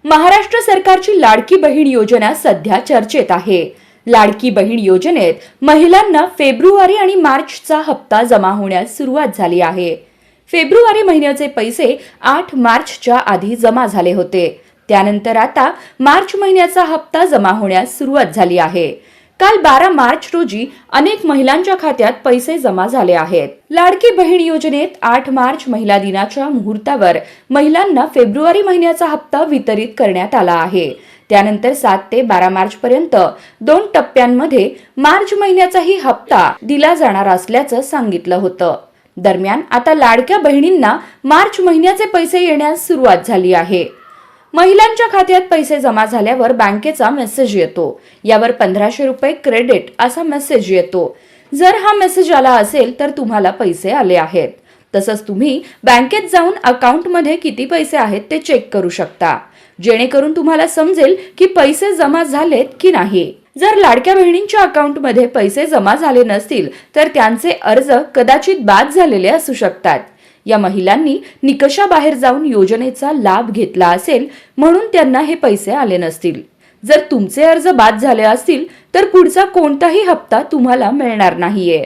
महाराष्ट्र सरकारची लाडकी बहीण योजना सध्या चर्चेत आहे। लाडकी बहीण योजनेत महिलांना फेब्रुवारी आणि मार्चचा हप्ता जमा होण्यास सुरुवात झाली आहे। फेब्रुवारी महिन्याचे पैसे 8 मार्चच्या आधी जमा झाले होते। त्यानंतर आता मार्च महिन्याचा हप्ता जमा होण्यास सुरुवात झाली आहे। काल 12 मार्च रोजी अनेक महिलांच्या खात्यात पैसे जमा झाले आहेत। लाडकी बहीण योजनेत 8 मार्च महिला दिनाच्या मुहूर्तावर महिलांना फेब्रुवारी महिन्याचा हप्ता वितरित करण्यात आला आहे। त्यानंतर 7 ते 12 मार्च पर्यंत 2 टप्प्यांमध्ये मार्च महिन्याचाही हप्ता दिला जाणार असल्याचं सांगितलं होतं। दरम्यान आता लाडक्या बहिणींना मार्च महिन्याचे पैसे येण्यास सुरुवात झाली आहे। महिलांच्या खात्यात पैसे जमा झाल्यावर बँकेचा मेसेज येतो। यावर 1500 रुपये क्रेडिट असा मेसेज येतो। जर हा मेसेज आला असेल तर तुम्हाला पैसे आले आहेत। तसंच तुम्ही बँकेत जाऊन अकाउंटमध्ये किती पैसे आहेत ते चेक करू शकता, जेणेकरून तुम्हाला समजेल की पैसे जमा झालेत की नाही। जर लाडक्या बहिणींच्या अकाउंटमध्ये पैसे जमा झाले नसतील तर त्यांचे अर्ज कदाचित बाद झालेले असू शकतात। या महिलांनी निकषाबाहेर जाऊन योजनेचा लाभ घेतला असेल म्हणून त्यांना हे पैसे आले नसतील। जर तुमचे अर्ज बाद झाले असतील तर पुढचा कोणताही हप्ता तुम्हाला मिळणार नाहीये।